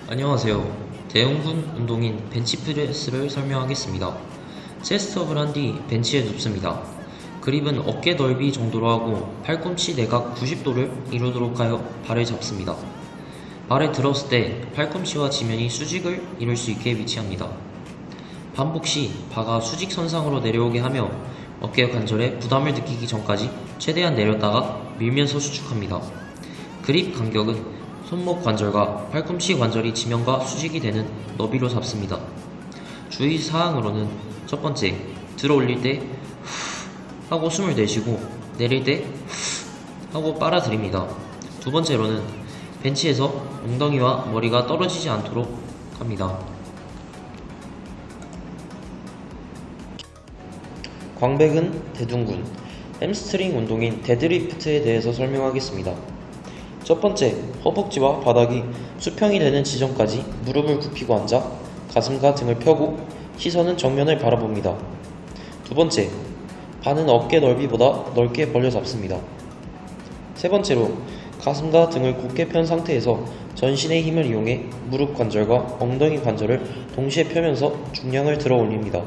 안녕하세요. 대형군 운동인 벤치프레스를 설명하겠습니다. 체스트업을 한 뒤 벤치에 눕습니다. 그립은 어깨 넓이 정도로 하고 팔꿈치 내각 90도를 이루도록 하여 발을 잡습니다. 발을 들었을 때 팔꿈치와 지면이 수직을 이룰 수 있게 위치합니다. 반복 시 바가 수직선상으로 내려오게 하며 어깨 관절에 부담을 느끼기 전까지 최대한 내렸다가 밀면서 수축합니다. 그립 간격은 손목 관절과 팔꿈치 관절이 지면과 수직이 되는 너비로 잡습니다. 주의 사항으로는 첫 번째, 들어 올릴 때 후 하고 숨을 내쉬고 내릴 때 후 하고 빨아들입니다. 두 번째로는 벤치에서 엉덩이와 머리가 떨어지지 않도록 합니다. 광배근, 대둔근, 햄스트링 운동인 데드리프트에 대해서 설명하겠습니다. 첫 번째, 허벅지와 바닥이 수평이 되는 지점까지 무릎을 굽히고 앉아 가슴과 등을 펴고 시선은 정면을 바라봅니다. 두 번째, 발은 어깨 넓이보다 넓게 벌려 잡습니다. 세 번째로, 가슴과 등을 곧게 편 상태에서 전신의 힘을 이용해 무릎 관절과 엉덩이 관절을 동시에 펴면서 중량을 들어 올립니다.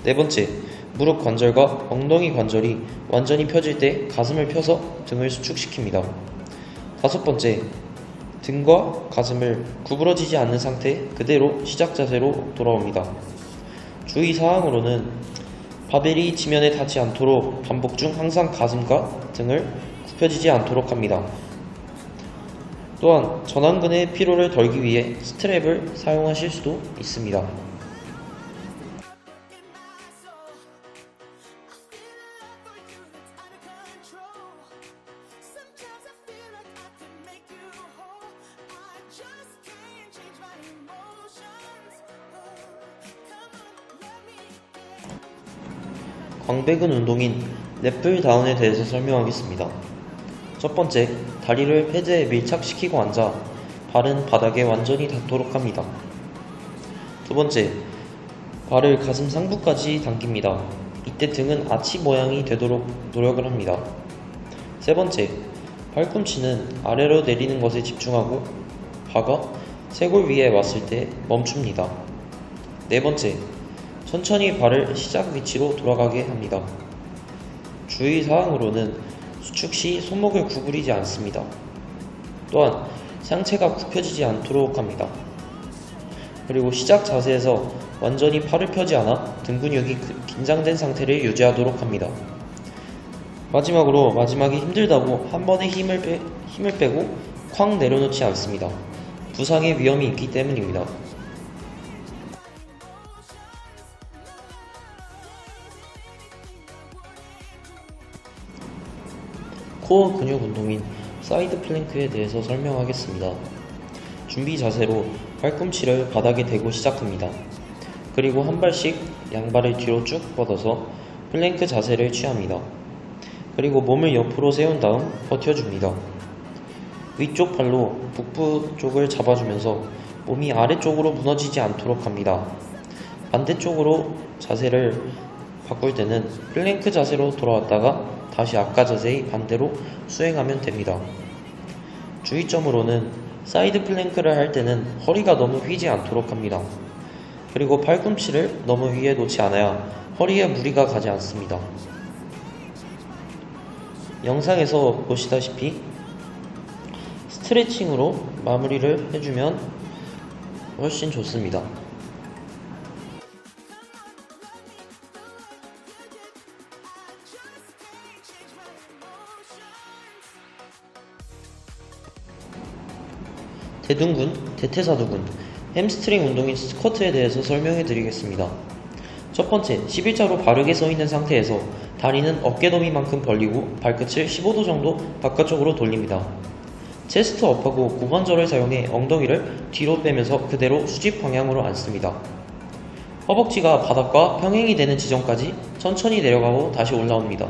네 번째, 무릎 관절과 엉덩이 관절이 완전히 펴질 때 가슴을 펴서 등을 수축시킵니다. 다섯 번째, 등과 가슴을 구부러지지 않는 상태 그대로 시작 자세로 돌아옵니다. 주의 사항으로는 바벨이 지면에 닿지 않도록 반복 중 항상 가슴과 등을 굽혀지지 않도록 합니다. 또한 전완근의 피로를 덜기 위해 스트랩을 사용하실 수도 있습니다. 광배근 운동인 랩풀 다운에 대해서 설명하겠습니다. 첫 번째, 다리를 패드에 밀착시키고 앉아 발은 바닥에 완전히 닿도록 합니다. 두 번째, 발을 가슴 상부까지 당깁니다. 이때 등은 아치 모양이 되도록 노력을 합니다. 세 번째, 팔꿈치는 아래로 내리는 것에 집중하고 바가 쇄골 위에 왔을 때 멈춥니다. 네 번째, 천천히 발을 시작 위치로 돌아가게 합니다. 주의 사항으로는 수축 시 손목을 구부리지 않습니다. 또한 상체가 굽혀지지 않도록 합니다. 그리고 시작 자세에서 완전히 팔을 펴지 않아 등 근육이 긴장된 상태를 유지하도록 합니다. 마지막으로 마지막에 힘들다고 한 번에 힘을 빼고 쾅 내려놓지 않습니다. 부상의 위험이 있기 때문입니다. 코어 근육 운동인 사이드 플랭크에 대해서 설명하겠습니다. 준비 자세로 팔꿈치를 바닥에 대고 시작합니다. 그리고 한 발씩 양발을 뒤로 쭉 뻗어서 플랭크 자세를 취합니다. 그리고 몸을 옆으로 세운 다음 버텨줍니다. 위쪽 발로 복부 쪽을 잡아주면서 몸이 아래쪽으로 무너지지 않도록 합니다. 반대쪽으로 자세를 바꿀 때는 플랭크 자세로 돌아왔다가 다시 아까 자세의 반대로 수행하면 됩니다. 주의점으로는 사이드 플랭크를 할 때는 허리가 너무 휘지 않도록 합니다. 그리고 팔꿈치를 너무 위에 놓지 않아야 허리에 무리가 가지 않습니다. 영상에서 보시다시피 스트레칭으로 마무리를 해주면 훨씬 좋습니다. 대둔근, 대퇴사두근, 햄스트링 운동인 스쿼트에 대해서 설명해 드리겠습니다. 첫 번째, 11자로 바르게 서 있는 상태에서 다리는 어깨 너비만큼 벌리고 발끝을 15도 정도 바깥쪽으로 돌립니다. 체스트 업하고 고관절을 사용해 엉덩이를 뒤로 빼면서 그대로 수직 방향으로 앉습니다. 허벅지가 바닥과 평행이 되는 지점까지 천천히 내려가고 다시 올라옵니다.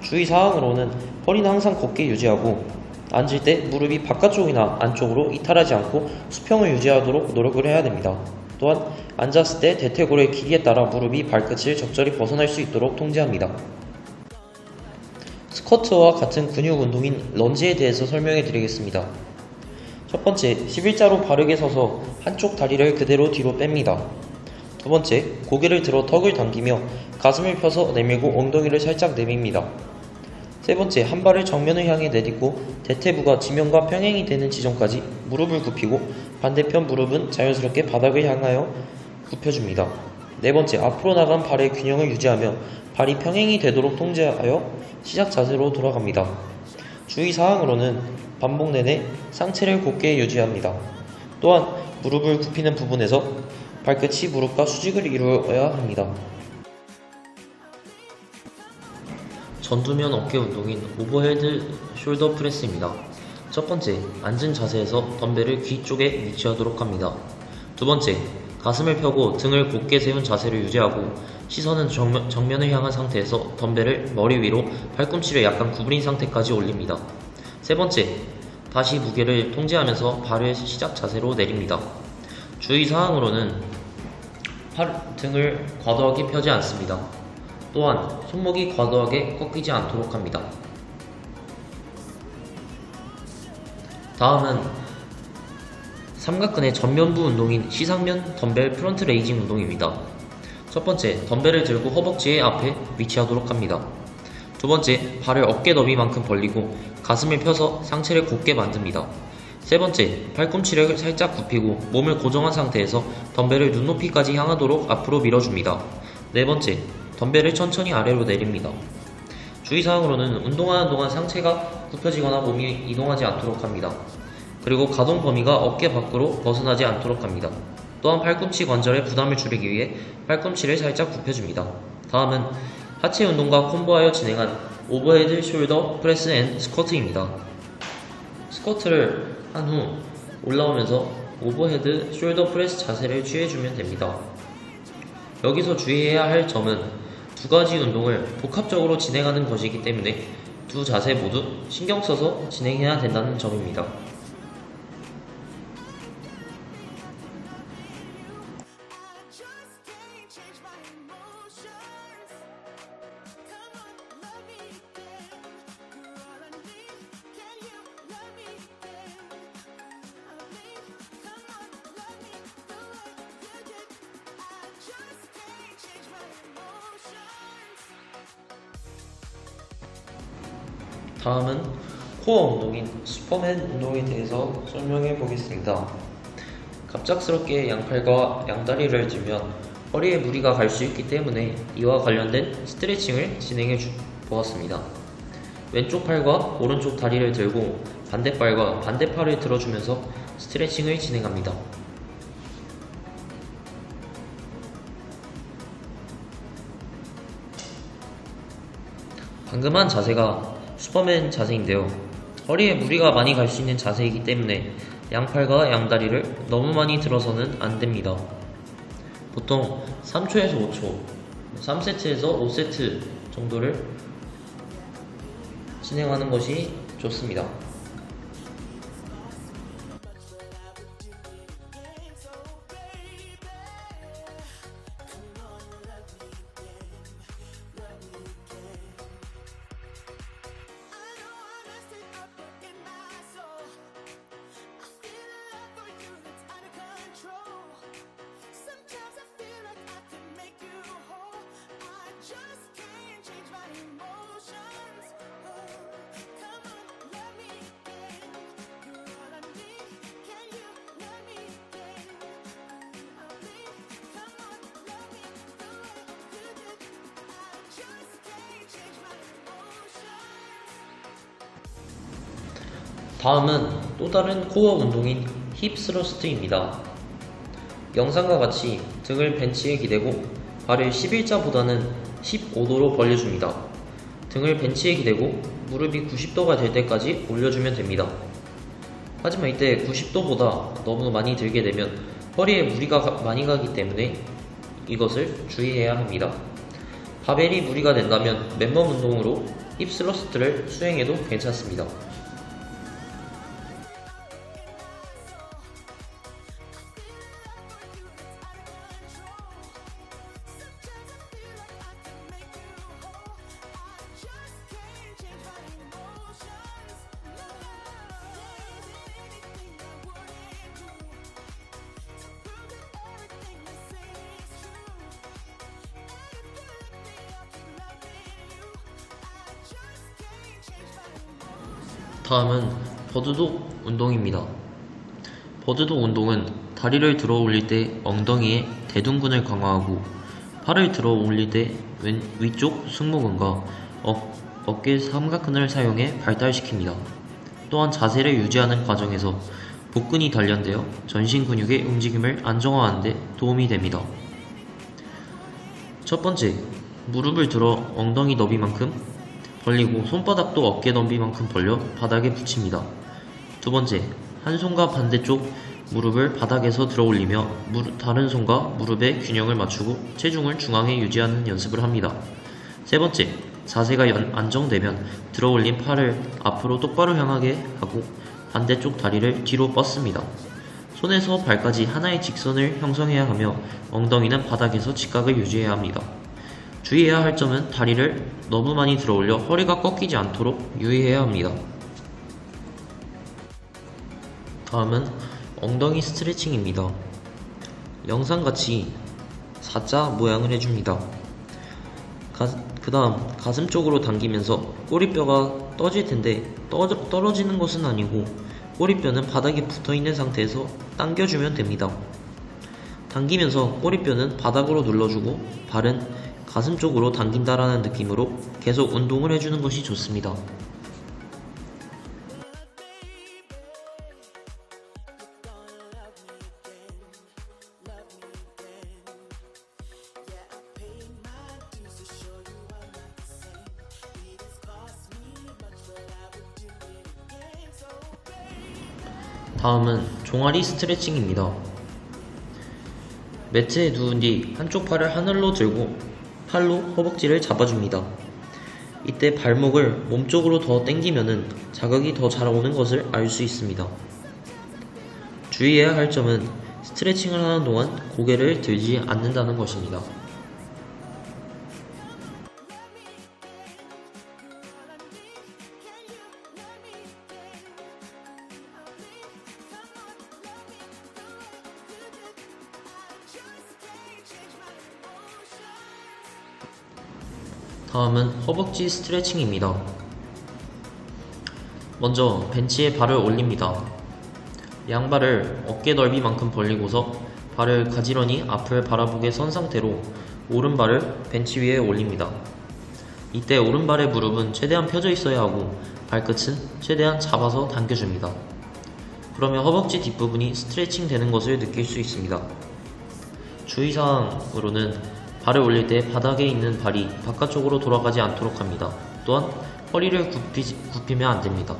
주의 사항으로는 허리는 항상 곧게 유지하고 앉을 때 무릎이 바깥쪽이나 안쪽으로 이탈하지 않고 수평을 유지하도록 노력을 해야 됩니다. 또한 앉았을 때 대퇴골의 길이에 따라 무릎이 발끝을 적절히 벗어날 수 있도록 통제합니다. 스쿼트와 같은 근육 운동인 런지에 대해서 설명해 드리겠습니다. 첫 번째, 11자로 바르게 서서 한쪽 다리를 그대로 뒤로 뺍니다. 두 번째, 고개를 들어 턱을 당기며 가슴을 펴서 내밀고 엉덩이를 살짝 내밉니다. 세 번째, 한 발을 정면을 향해 내딛고 대퇴부가 지면과 평행이 되는 지점까지 무릎을 굽히고 반대편 무릎은 자연스럽게 바닥을 향하여 굽혀줍니다. 네 번째, 앞으로 나간 발의 균형을 유지하며 발이 평행이 되도록 통제하여 시작 자세로 돌아갑니다. 주의사항으로는 반복 내내 상체를 곧게 유지합니다. 또한 무릎을 굽히는 부분에서 발끝이 무릎과 수직을 이루어야 합니다. 전두면 어깨 운동인 오버헤드 숄더 프레스입니다. 첫 번째, 앉은 자세에서 덤벨을 귀 쪽에 위치하도록 합니다. 두 번째, 가슴을 펴고 등을 곧게 세운 자세를 유지하고 시선은 정면을 향한 상태에서 덤벨을 머리 위로 팔꿈치를 약간 구부린 상태까지 올립니다. 세 번째, 다시 무게를 통제하면서 발을 시작 자세로 내립니다. 주의사항으로는 등을 과도하게 펴지 않습니다. 또한 손목이 과도하게 꺾이지 않도록 합니다. 다음은 삼각근의 전면부 운동인 시상면 덤벨 프론트 레이징 운동입니다. 첫 번째, 덤벨을 들고 허벅지의 앞에 위치하도록 합니다. 두 번째, 발을 어깨 너비만큼 벌리고 가슴을 펴서 상체를 곧게 만듭니다. 세 번째, 팔꿈치를 살짝 굽히고 몸을 고정한 상태에서 덤벨을 눈높이까지 향하도록 앞으로 밀어줍니다. 네 번째, 덤벨을 천천히 아래로 내립니다. 주의사항으로는 운동하는 동안 상체가 굽혀지거나 몸이 이동하지 않도록 합니다. 그리고 가동 범위가 어깨 밖으로 벗어나지 않도록 합니다. 또한 팔꿈치 관절에 부담을 줄이기 위해 팔꿈치를 살짝 굽혀줍니다. 다음은 하체 운동과 콤보하여 진행한 오버헤드 숄더 프레스 앤 스쿼트입니다. 스쿼트를 한 후 올라오면서 오버헤드 숄더 프레스 자세를 취해주면 됩니다. 여기서 주의해야 할 점은 두 가지 운동을 복합적으로 진행하는 것이기 때문에 두 자세 모두 신경 써서 진행해야 된다는 점입니다. 다음은 코어 운동인 슈퍼맨 운동에 대해서 설명해 보겠습니다. 갑작스럽게 양팔과 양다리를 들면 허리에 무리가 갈 수 있기 때문에 이와 관련된 스트레칭을 진행해 보았습니다. 왼쪽 팔과 오른쪽 다리를 들고 반대발과 반대팔을 들어주면서 스트레칭을 진행합니다. 방금 한 자세가 슈퍼맨 자세인데요. 허리에 무리가 많이 갈 수 있는 자세이기 때문에 양팔과 양다리를 너무 많이 들어서는 안됩니다. 보통 3초에서 5초, 3세트에서 5세트 정도를 진행하는 것이 좋습니다. 다음은 또 다른 코어 운동인 힙 스러스트입니다. 영상과 같이 등을 벤치에 기대고 발을 11자보다는 15도로 벌려줍니다. 등을 벤치에 기대고 무릎이 90도가 될 때까지 올려주면 됩니다. 하지만 이때 90도보다 너무 많이 들게 되면 허리에 무리가 많이 가기 때문에 이것을 주의해야 합니다. 바벨이 무리가 된다면 맨몸 운동으로 힙 스러스트를 수행해도 괜찮습니다. 다음은 버드독 운동입니다. 버드독 운동은 다리를 들어 올릴 때 엉덩이의 대둔근을 강화하고 팔을 들어 올릴 때 위쪽 승모근과 어깨 삼각근을 사용해 발달시킵니다. 또한 자세를 유지하는 과정에서 복근이 단련되어 전신 근육의 움직임을 안정화하는 데 도움이 됩니다. 첫 번째, 무릎을 들어 엉덩이 너비만큼 벌리고 손바닥도 어깨 너비만큼 벌려 바닥에 붙입니다. 두 번째, 한 손과 반대쪽 무릎을 바닥에서 들어 올리며 다른 손과 무릎의 균형을 맞추고 체중을 중앙에 유지하는 연습을 합니다. 세 번째, 자세가 안정되면 들어 올린 팔을 앞으로 똑바로 향하게 하고 반대쪽 다리를 뒤로 뻗습니다. 손에서 발까지 하나의 직선을 형성해야 하며 엉덩이는 바닥에서 직각을 유지해야 합니다. 주의해야 할 점은 다리를 너무 많이 들어 올려 허리가 꺾이지 않도록 유의해야 합니다. 다음은 엉덩이 스트레칭입니다. 영상같이 사자 모양을 해줍니다. 그 다음 가슴 쪽으로 당기면서 꼬리뼈가 떠질 텐데 떨어지는 것은 아니고 꼬리뼈는 바닥에 붙어있는 상태에서 당겨주면 됩니다. 당기면서 꼬리뼈는 바닥으로 눌러주고 발은 가슴 쪽으로 당긴다라는 느낌으로 계속 운동을 해주는 것이 좋습니다. 다음은 종아리 스트레칭입니다. 매트에 누운 뒤 한쪽 팔을 하늘로 들고 팔로 허벅지를 잡아줍니다. 이때 발목을 몸쪽으로 더 당기면은 자극이 더 잘 오는 것을 알 수 있습니다. 주의해야 할 점은 스트레칭을 하는 동안 고개를 들지 않는다는 것입니다. 다음은 허벅지 스트레칭입니다. 먼저 벤치에 발을 올립니다. 양발을 어깨 넓이만큼 벌리고서 발을 가지런히 앞을 바라보게 선 상태로 오른발을 벤치 위에 올립니다. 이때 오른발의 무릎은 최대한 펴져 있어야 하고 발끝은 최대한 잡아서 당겨줍니다. 그러면 허벅지 뒷부분이 스트레칭 되는 것을 느낄 수 있습니다. 주의사항으로는 발을 올릴 때 바닥에 있는 발이 바깥쪽으로 돌아가지 않도록 합니다. 또한 허리를 굽히면 안 됩니다.